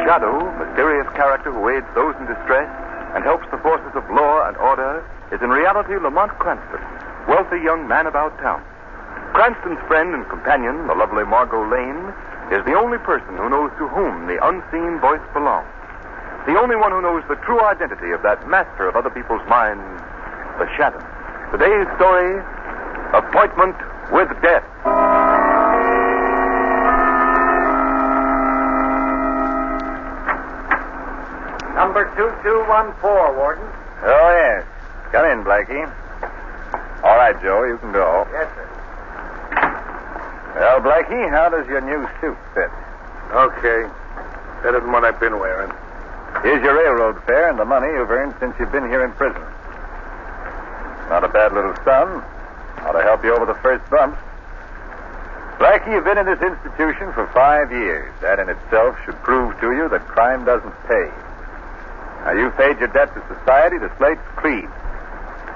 shadow, mysterious character who aids those in distress and helps the forces of law and order, is in reality Lamont Cranston, wealthy young man about town. Cranston's friend and companion, the lovely Margot Lane, is the only person who knows to whom the unseen voice belongs. The only one who knows the true identity of that master of other people's minds, the shadow. Today's story, Appointment with Death. Number 2214, Warden. Oh, yes. Come in, Blackie. All right, Joe, you can go. Yes, sir. Well, Blackie, how does your new suit fit? Okay. Better than what I've been wearing. Here's your railroad fare and the money you've earned since you've been here in prison. Not a bad little sum. Ought to help you over the first bumps. Blackie, you've been in this institution for 5 years. That in itself should prove to you that crime doesn't pay. Now, you've paid your debt to society. The slate's clean.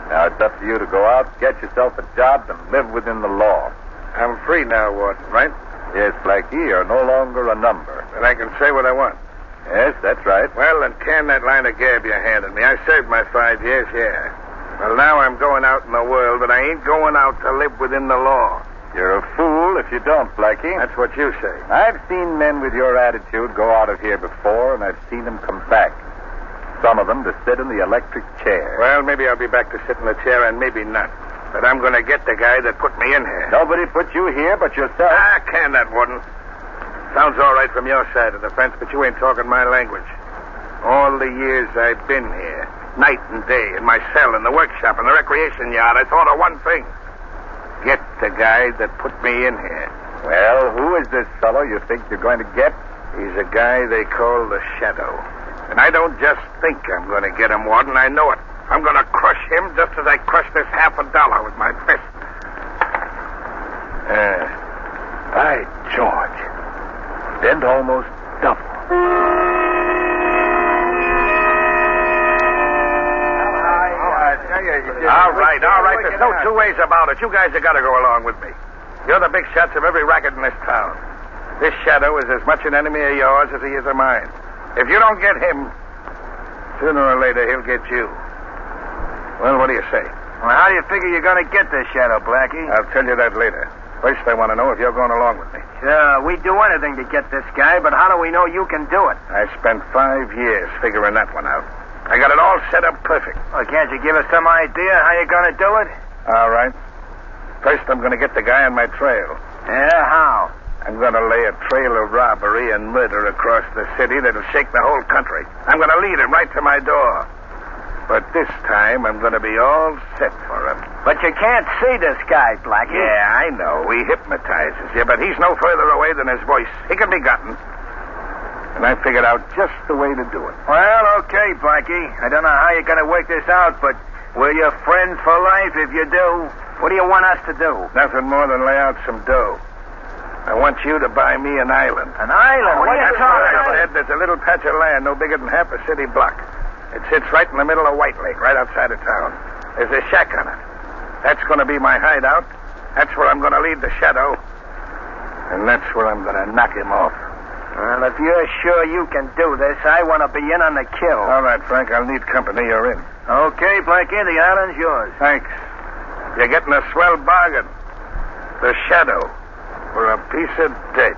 Now, it's up to you to go out, get yourself a job, and live within the law. I'm free now, Warden, right? Yes, Blackie, you're no longer a number. And I can say what I want. Yes, that's right. Well, then can that line of gab you handed me. I served my 5 years, yeah. Well, now I'm going out in the world, but I ain't going out to live within the law. You're a fool if you don't, Blackie. That's what you say. I've seen men with your attitude go out of here before, and I've seen them come back. Some of them to sit in the electric chair. Well, maybe I'll be back to sit in the chair, and maybe not. But I'm going to get the guy that put me in here. Nobody put you here but yourself. Can that, Warden. Sounds all right from your side of the fence, but you ain't talking my language. All the years I've been here, night and day, in my cell, in the workshop, in the recreation yard, I thought of one thing. Get the guy that put me in here. Well, who is this fellow you think you're going to get? He's a guy they call the Shadow. And I don't just think I'm going to get him, Warden. I know it. I'm going to crush him just as I crushed this $50 with my fist. By George. Bend almost double. All right. There's no two ways about it. You guys have got to go along with me. You're the big shots of every racket in this town. This Shadow is as much an enemy of yours as he is of mine. If you don't get him, sooner or later he'll get you. Well, what do you say? Well, how do you figure you're going to get this Shadow, Blackie? I'll tell you that later. First, I want to know if you're going along with me. Sure, we'd do anything to get this guy, but how do we know you can do it? I spent 5 years figuring that one out. I got it all set up perfect. Well, can't you give us some idea how you're going to do it? All right. First, I'm going to get the guy on my trail. Yeah, how? I'm going to lay a trail of robbery and murder across the city that'll shake the whole country. I'm going to lead him right to my door. But this time, I'm going to be all set for him. But you can't see this guy, Blackie. Yeah, I know. He hypnotizes you, but he's no further away than his voice. He can be gotten. And I figured out just the way to do it. Well, okay, Blackie. I don't know how you're going to work this out, but we're your friends for life if you do. What do you want us to do? Nothing more than lay out some dough. I want you to buy me an island. An island? What are you talking about? There's a little patch of land no bigger than half a city block. It sits right in the middle of White Lake, right outside of town. There's a shack on it. That's going to be my hideout. That's where I'm going to lead the Shadow. And that's where I'm going to knock him off. Well, if you're sure you can do this, I want to be in on the kill. All right, Frank, I'll need company. You're in. Okay, Blackie, the island's yours. Thanks. You're getting a swell bargain. The Shadow for a piece of dirt.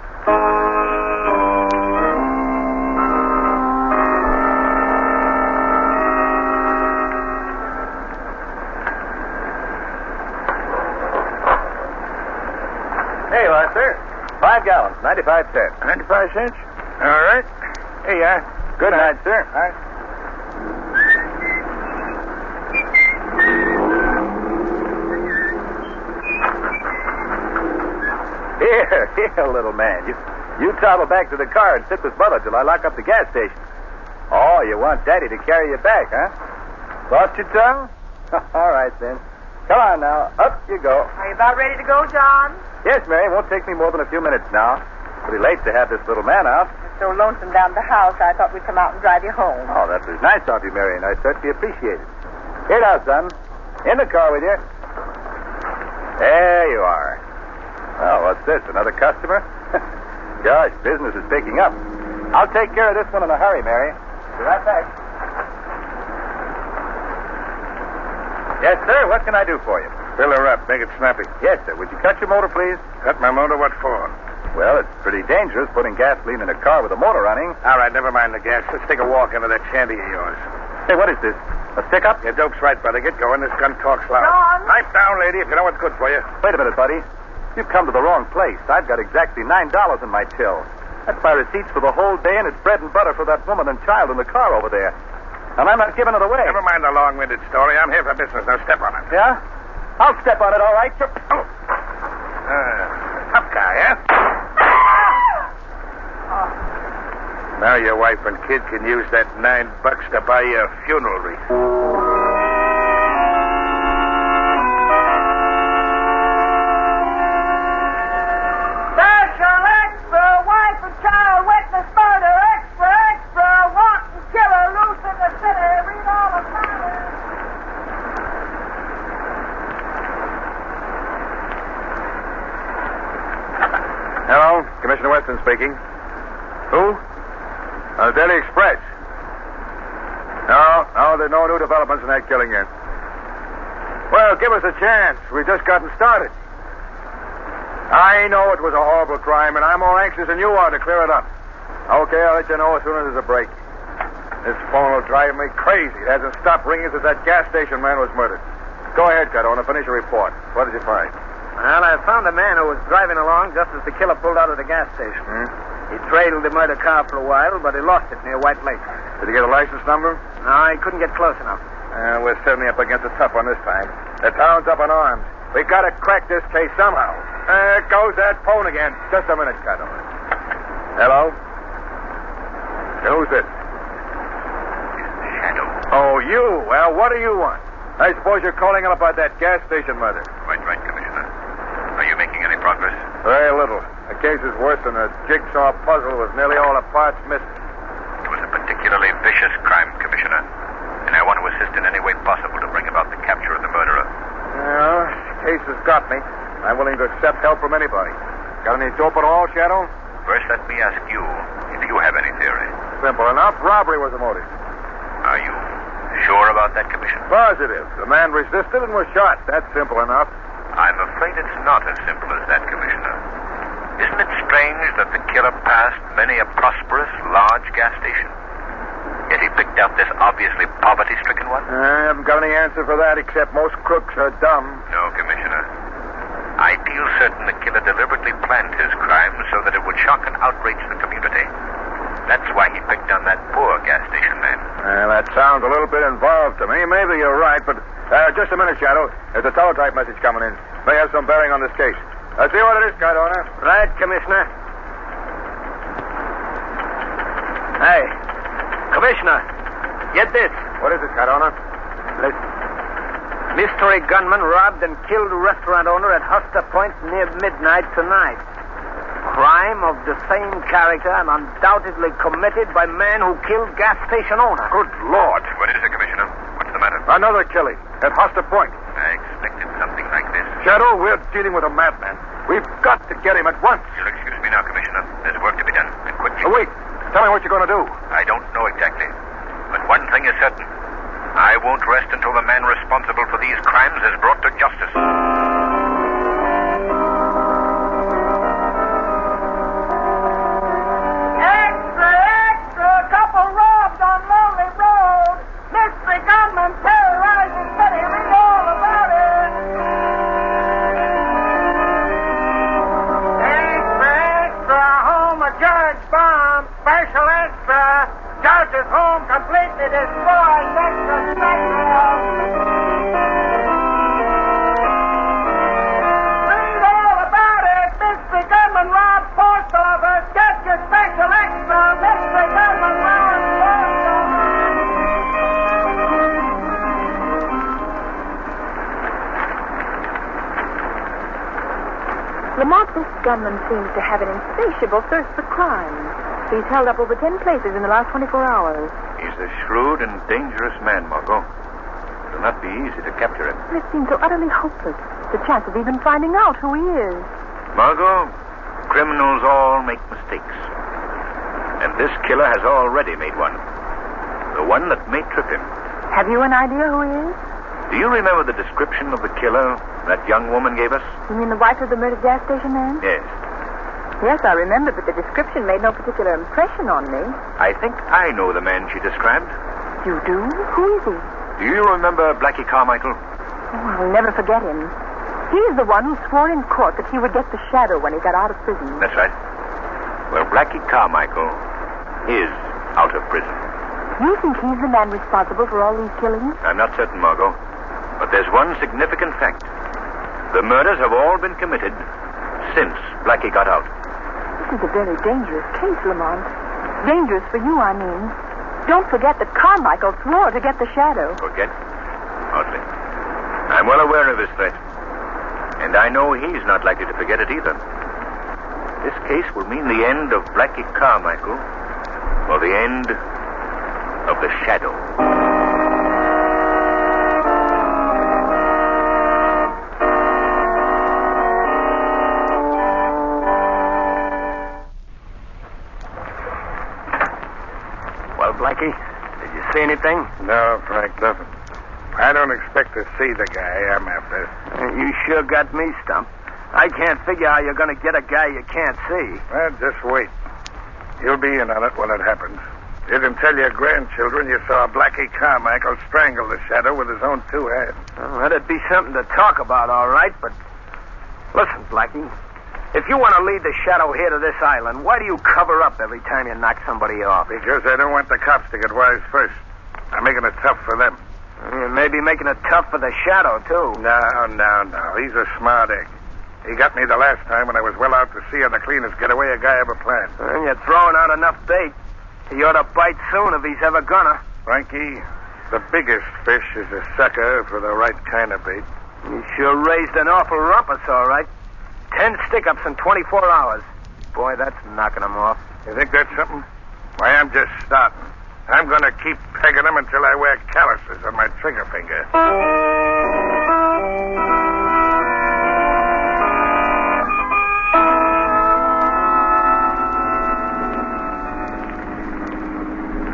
Here you are, sir. 5 gallons, 95 cents. 95 cents? All right. Here you are. Good night, sir. All right. Here, little man. You toddle back to the car and sit with Mother till I lock up the gas station. Oh, you want Daddy to carry you back, huh? Lost your tongue? All right, then. Come on now. Up you go. Are you about ready to go, John? Yes, Mary. Won't take me more than a few minutes now. Pretty late to have this little man out. It's so lonesome down at the house, I thought we'd come out and drive you home. Oh, that was nice of you, Mary, and I certainly appreciate it. Here now, son. In the car with you. There you are. Oh, what's this? Another customer? Gosh, business is picking up. I'll take care of this one in a hurry, Mary. Be right back. Yes, sir. What can I do for you? Fill her up. Make it snappy. Yes, sir. Would you cut your motor, please? Cut my motor? What for? Well, it's pretty dangerous putting gasoline in a car with a motor running. All right, never mind the gas. Let's take a walk into that shanty of yours. Hey, what is this? A stick-up? Your dope's right, brother. Get going. This gun talks loud. John? Pipe down, lady, if you know what's good for you. Wait a minute, buddy. You've come to the wrong place. I've got exactly $9 in my till. That's my receipts for the whole day, and it's bread and butter for that woman and child in the car over there. And I'm not giving it away. Never mind the long-winded story. I'm here for business. Now step on it. Yeah? I'll step on it, all right. Oh. Tough guy, huh? Now your wife and kid can use that $9 to buy you a funeral wreath. Special extra, wife and child witness murder. Extra, extra, wanton killer loose in the city. Read all about it. Hello, Commissioner Weston speaking. Who? Daily Express. No, there's no new developments in that killing yet. Well, give us a chance. We've just gotten started. I know it was a horrible crime, and I'm more anxious than you are to clear it up. Okay, I'll let you know as soon as there's a break. This phone will drive me crazy. It hasn't stopped ringing since that gas station man was murdered. Go ahead, Cardona. Finish your report. What did you find? Well, I found a man who was driving along just as the killer pulled out of the gas station. He trailed the murder car for a while, but he lost it near White Lake. Did he get a license number? No, he couldn't get close enough. We're certainly up against a tough one this time. The town's up in arms. We gotta crack this case somehow. There goes that phone again. Just a minute, Cardona. Hello? Who's this? Shadow. Oh, you. Well, what do you want? I suppose you're calling up about that gas station murder. Quite right, Commissioner. Are you making any progress? Very little. The case is worse than a jigsaw puzzle with nearly all the parts missing. It was a particularly vicious crime, Commissioner, and I want to assist in any way possible to bring about the capture of the murderer. Well, the case has got me. I'm willing to accept help from anybody. Got any dope at all, Shadow? First, let me ask you if you have any theory. Simple enough. Robbery was the motive. Are you sure about that, Commissioner? Positive. The man resisted and was shot. That's simple enough. I'm afraid it's not as simple as that, Commissioner. Isn't it strange that the killer passed many a prosperous, large gas station? Yet he picked out this obviously poverty-stricken one? I haven't got any answer for that, except most crooks are dumb. No, Commissioner. I feel certain the killer deliberately planned his crime so that it would shock and outrage the community. That's why he picked on that poor gas station man. That sounds a little bit involved to me. Maybe you're right, but just a minute, Shadow. There's a teletype message coming in. May have some bearing on this case. Let's see what it is, Cardona. Right, Commissioner. Hey, Commissioner, get this. What is it, Cardona? Listen. Mystery gunman robbed and killed a restaurant owner at Huster Point near midnight tonight. Crime of the same character and undoubtedly committed by man who killed gas station owner. Good Lord. What is it, Commissioner? What's the matter? Another killing at Huster Point. I expected something like this. Shadow, we're dealing with a madman. We've got to get him at once. You'll excuse me now, Commissioner. There's work to be done, and quickly. Oh, wait. Tell me what you're going to do. I don't know exactly. But one thing is certain. I won't rest until the man responsible for these crimes is brought to justice. Extra, extra, couple robbed on Lonely Road. Mystery gunman terrorizing city. Read all about it. Extra, extra, home of Judge Bomb. Special extra. Judge's home completely destroyed. Extra special. Read all about it. Mystery gunman robbed post office. Get your special extra. Mystery gunman robbed post office. Lamont, this gunman seems to have an insatiable thirst for crime. He's held up over 10 places in the last 24 hours. He's a shrewd and dangerous man, Margot. It'll not be easy to capture him. But it seems so utterly hopeless. The chance of even finding out who he is. Margot, criminals all make mistakes. And this killer has already made one. The one that may trip him. Have you an idea who he is? Do you remember the description of the killer that young woman gave us? You mean the wife of the murdered gas station man? Yes. Yes, I remember, but the description made no particular impression on me. I think I know the man she described. You do? Who is he? Do you remember Blackie Carmichael? Oh, I'll never forget him. He's the one who swore in court that he would get the shadow when he got out of prison. That's right. Well, Blackie Carmichael is out of prison. You think he's the man responsible for all these killings? I'm not certain, Margot. But there's one significant fact. The murders have all been committed since Blackie got out. This is a very dangerous case, Lamont. Dangerous for you, I mean. Don't forget that Carmichael swore to get the shadow. Forget? Hardly. I'm well aware of his threat. And I know he's not likely to forget it either. This case will mean the end of Blackie Carmichael, or the end of the shadow. Well, Blackie, did you see anything? No, Frank, nothing. I don't expect to see the guy I'm after. You sure got me stumped. I can't figure how you're going to get a guy you can't see. Well, just wait. You'll be in on it when it happens. You can tell your grandchildren you saw Blackie Carmichael strangle the shadow with his own two hands. Well, that'd be something to talk about, all right, but... Listen, Blackie, if you want to lead the shadow here to this island, why do you cover up every time you knock somebody off? Because I don't want the cops to get wise first. I'm making it tough for them. You may be making it tough for the shadow, too. No. He's a smart egg. He got me the last time when I was well out to sea on the cleanest getaway a guy ever planned. And you're throwing out enough bait. He ought to bite soon if he's ever gonna. Frankie, the biggest fish is a sucker for the right kind of bait. You sure raised an awful rumpus, all right. 10 stick-ups in 24 hours. Boy, that's knocking him off. You think that's something? Why, I'm just starting. I'm going to keep pegging them until I wear calluses on my trigger finger.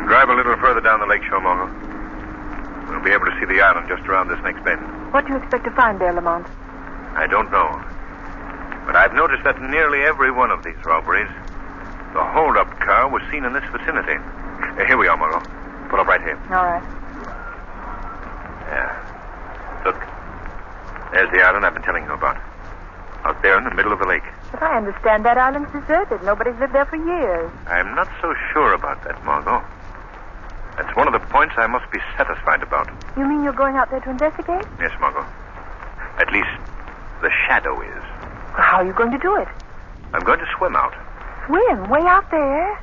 Drive a little further down the lake shore, Margot. We'll be able to see the island just around this next bend. What do you expect to find there, Lamont? I don't know. But I've noticed that in nearly every one of these robberies, the hold-up car was seen in this vicinity. Here we are, Margot. Pull up right here. All right. Yeah. Look. There's the island I've been telling you about. Out there in the middle of the lake. But I understand that island's deserted. Nobody's lived there for years. I'm not so sure about that, Margot. That's one of the points I must be satisfied about. You mean you're going out there to investigate? Yes, Margot. At least, the shadow is. Well, how are you going to do it? I'm going to swim out. Swim? Way out there?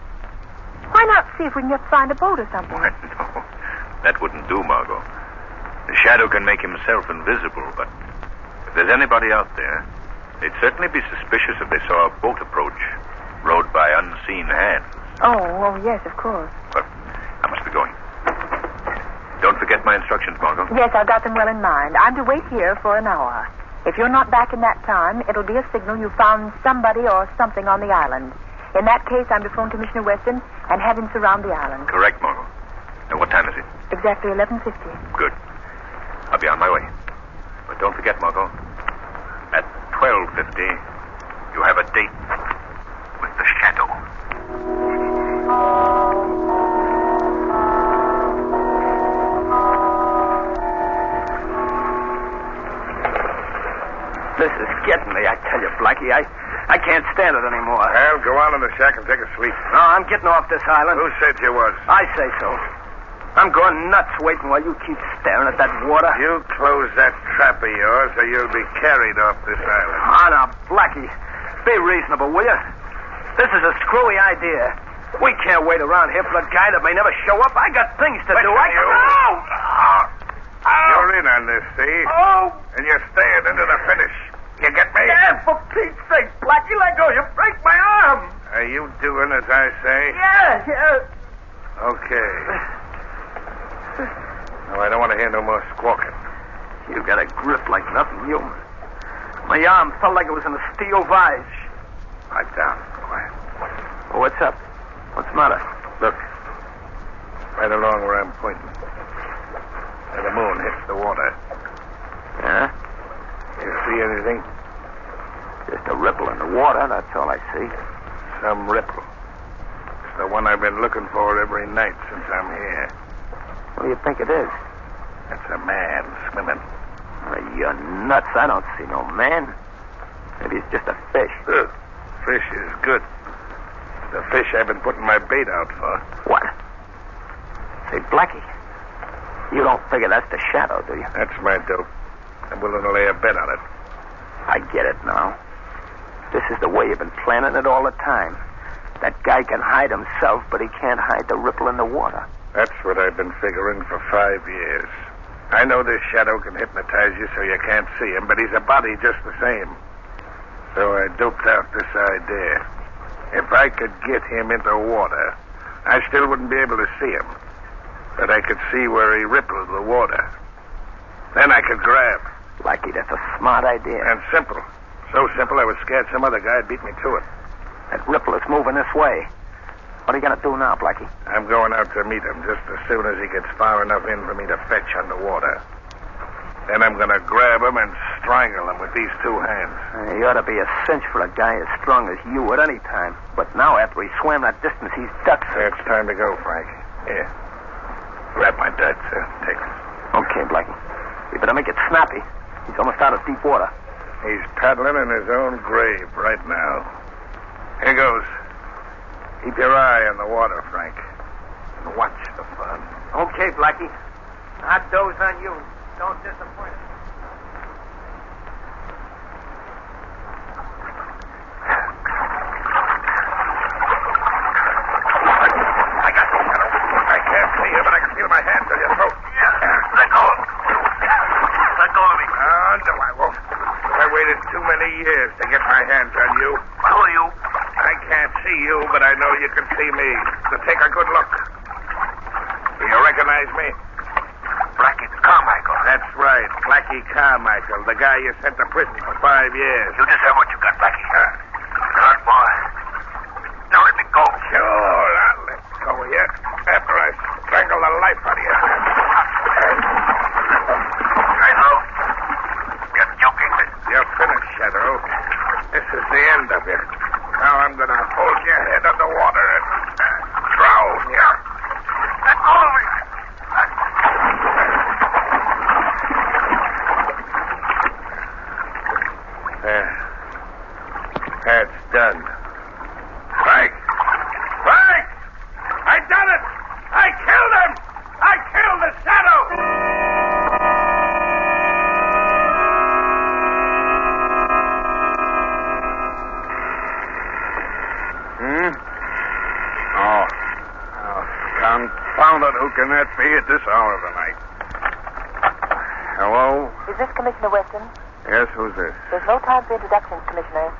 Why not see if we can just find a boat or something? Why, no. That wouldn't do, Margot. The shadow can make himself invisible, but if there's anybody out there, they'd certainly be suspicious if they saw a boat approach, rowed by unseen hands. Oh, yes, of course. But I must be going. Don't forget my instructions, Margot. Yes, I've got them well in mind. I'm to wait here for an hour. If you're not back in that time, it'll be a signal you found somebody or something on the island. In that case, I'm to phone Commissioner Weston and have him surround the island. Correct, Margot. Now, what time is it? Exactly 11:50. Good. I'll be on my way. But don't forget, Margot, at 12:50, you have a date with the shadow. This is getting me, I tell you, Blackie. I can't stand it anymore. Well, go on in the shack and take a sleep. No, I'm getting off this island. Who said you was? I say so. I'm going nuts waiting while you keep staring at that water. You close that trap of yours or you'll be carried off this island. Ah, now, Blackie, be reasonable, will you? This is a screwy idea. We can't wait around here for a guy that may never show up. I got things to do. You're in on this, see? Oh! And you're staying into the finish. You get me? Yeah, for Pete's sake, Blackie, let go. You break my arm. Are you doing as I say? Yeah. Okay. Now, I don't want to hear no more squawking. You got a grip like nothing human. My arm felt like it was in a steel vise. Pipe down. Quiet. Oh, what's up? What's the matter? Look. Right along where I'm pointing. Where the moon hits the water. Yeah? You see anything? Just a ripple in the water, that's all I see. Some ripple. It's the one I've been looking for every night since I'm here. What do you think it is? That's a man swimming. You're nuts. I don't see no man. Maybe it's just a fish. Fish is good. The fish I've been putting my bait out for. What? Say, Blackie, you don't figure that's the shadow, do you? That's my dope. I'm willing to lay a bet on it. I get it now. This is the way you've been planning it all the time. That guy can hide himself, but he can't hide the ripple in the water. That's what I've been figuring for 5 years. I know this shadow can hypnotize you so you can't see him, but he's a body just the same. So I doped out this idea. If I could get him into water, I still wouldn't be able to see him. But I could see where he rippled the water. Then I could grab. Blackie, that's a smart idea. And simple. So simple I was scared some other guy'd beat me to it. That ripple is moving this way. What are you going to do now, Blackie? I'm going out to meet him just as soon as he gets far enough in for me to fetch underwater. Then I'm going to grab him and strangle him with these two hands. You ought to be a cinch for a guy as strong as you at any time. But now, after he swam that distance, he's ducked. It's time to go, Frank. Here. Grab my duds. Take it. Okay, Blackie. You better make it snappy. He's almost out of deep water. He's paddling in his own grave right now. Here goes. Keep your eye on the water, Frank. And watch the fun. Okay, Blackie. I'll doze on you. Don't disappoint us. I got you, Shadow. I can't see you, but I can feel my hands on your throat. Yeah, let go. Let go of me. Oh, no, I won't. I waited too many years to get my hands on you. Who are you? I can't see you, but I know you can see me. So take a good look. Do you recognize me? Blackie Carmichael. That's right. Blackie Carmichael, the guy you sent to prison for 5 years. You deserve what you got, Blackie. Good boy. Now let me go. Sure, I'll let go of you after I strangle the life out of you. I know. You're joking. You're finished, Shadow. This is the end of you. Now I'm going to hold your head underwater and drown you. Let go of me. That's done. Frank! Frank! I done it! I killed him! I killed the shadow! Confound it, who can that be at this hour of the night? Hello? Is this Commissioner Weston? Yes, who's this? There's no time for introductions, Commissioner.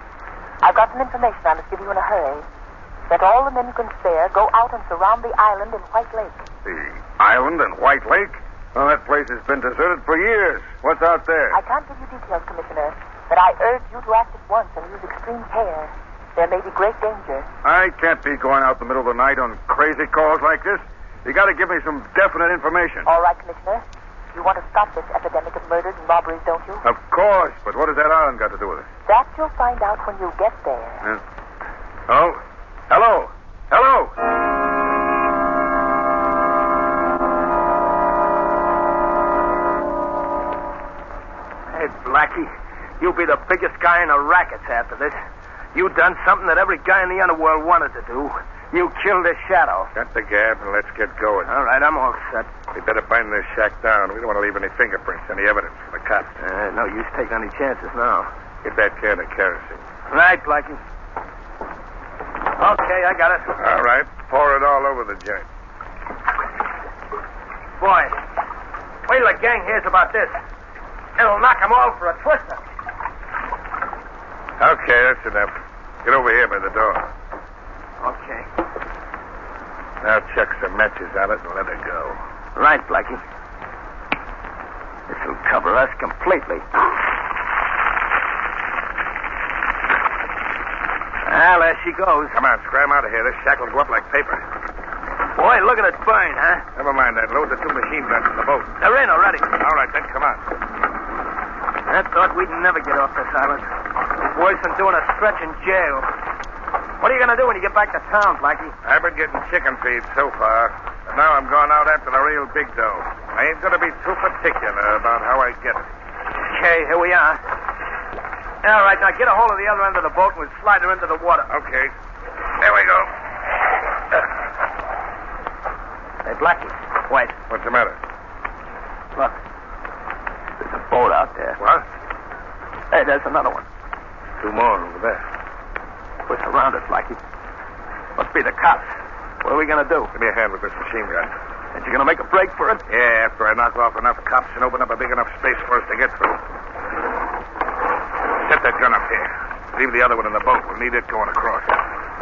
I've got some information I must give you in a hurry. Let all the men you can spare go out and surround the island in White Lake. The island in White Lake? Well, that place has been deserted for years. What's out there? I can't give you details, Commissioner, but I urge you to act at once and use extreme care. There may be great danger. I can't be going out in the middle of the night on crazy calls like this. You got to give me some definite information. All right, Commissioner. You want to stop this epidemic of murders and robberies, don't you? Of course, but what has that island got to do with it? That you'll find out when you get there. Oh, hello. Hello. Hey, Blackie, you'll be the biggest guy in the rackets after this. You done something that every guy in the underworld wanted to do. You killed the shadow. Cut the gab and let's get going. All right, I'm all set. We better bind this shack down. We don't want to leave any fingerprints, any evidence for the cops. No use taking any chances now. Get that can of kerosene. Right, Blackie. Okay, I got it. All right. Pour it all over the joint. Boy, wait till the gang hears about this. It'll knock them all for a twister. Okay, that's enough. Get over here by the door. Okay. Now chuck some matches on it and let her go. Right, Blackie. This'll cover us completely. Well, there she goes. Come on, scram out of here. This shack will go up like paper. Boy, look at it burn, huh? Never mind that. Load the 2 machine guns in the boat. They're in already. All right, then, come on. I thought we'd never get off this island. It's worse than doing a stretch in jail. What are you going to do when you get back to town, Blackie? I've been getting chicken feed so far. But now I'm going out after the real big dough. I ain't going to be too particular about how I get it. Okay, here we are. All right, now get a hold of the other end of the boat and we'll slide her into the water. Okay. There we go. Hey, Blackie, wait. What's the matter? Look. There's a boat out there. What? Hey, there's another one. 2 more over there. We're surrounded, Blackie. Must be the cops. What are we going to do? Give me a hand with this machine gun. Ain't you going to make a break for it? Yeah, after I knock off enough cops and open up a big enough space for us to get through. Set that gun up here. Leave the other one in the boat. We'll need it going across.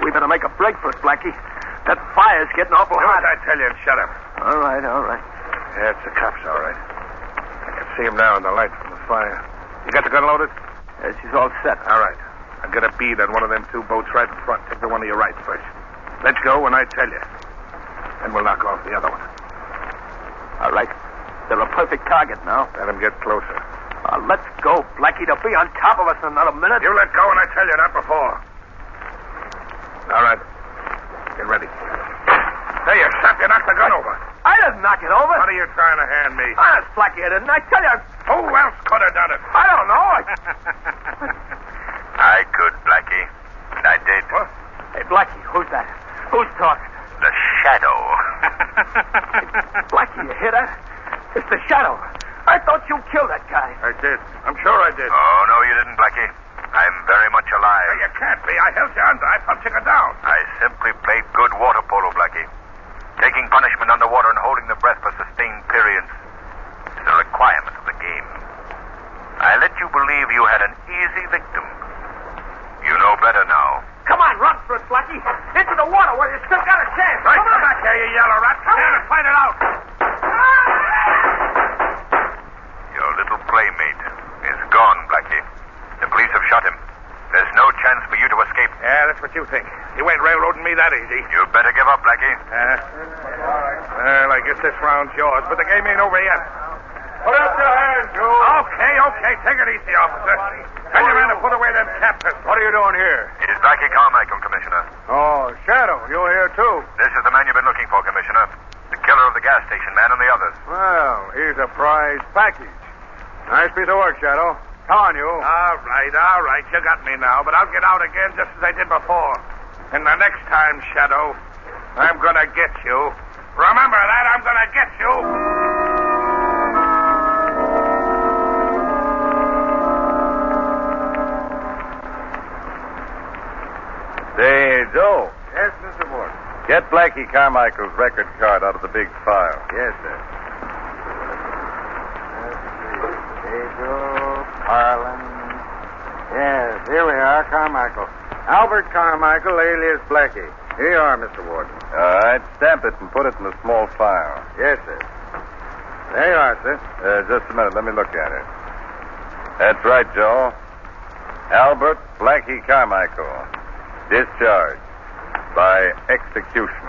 We better make a break for it, Blackie. That fire's getting awful Do hot. what I tell you and shut up. All right, all right. Yeah, it's the cops, all right. I can see them now in the light from the fire. You got the gun loaded? Yeah, she's all set. All right. I'll get a bead on one of them 2 boats right in front. Take the one to your right first. Let's go when I tell you. Then we'll knock off the other one. All right. They're a perfect target now. Let them get closer. Let's go, Blackie. They'll be on top of us in another minute. You let go when I tell you, not before. All right. Get ready. There, you shot. You knocked the gun over. I didn't knock it over. What are you trying to hand me? Honest, Blackie, I didn't. I tell you. Who else could have done it? I don't know. I could, Blackie. And I did. What? Hey, Blackie, who's that? Who's talking? The shadow. Blackie, you hear that? It's the shadow. I thought you killed that guy. I did. I'm sure I did. Oh, no, you didn't, Blackie. I'm very much alive. You can't be. I held you under. I pumped you down. I simply played good water polo, Blackie. Taking punishment underwater and holding the breath for sustained periods is a requirement of the game. I let you believe you had an easy victim. You know better now. Come on, run for it, Blackie. Into the water where you still got a chance. Right, Come come on. back here, you yellow rat. Come here and fight it out. Your little playmate is gone, Blackie. The police have shot him. There's no chance for you to escape. Yeah, that's what you think. You ain't railroading me that easy. You'd better give up, Blackie. Well, I guess this round's yours, but the game ain't over yet. Put up your hands, Joe. Okay. Take it easy, officer. Tell your man to put away them cap pistols. What are you doing here? It's Blackie Carmichael, Commissioner. Oh, Shadow, you're here too. This is the man you've been looking for, Commissioner. The killer of the gas station man and the others. Well, here's a prize package. Nice piece of work, Shadow. Come on, you. All right. You got me now, but I'll get out again just as I did before. And the next time, Shadow, I'm gonna get you. Remember that, I'm gonna get you. Say, Joe, Yes, Mr. Ward. get Blackie Carmichael's record card out of the big file. Yes, sir. Pedro, Harlan. Yes, here we are, Carmichael. Albert Carmichael, alias Blackie. Here you are, Mr. Warden. All right, stamp it and put it in the small file. Yes, sir. There you are, sir. Just a minute, let me look at it. That's right, Joe. Albert Blackie Carmichael. Discharged by execution.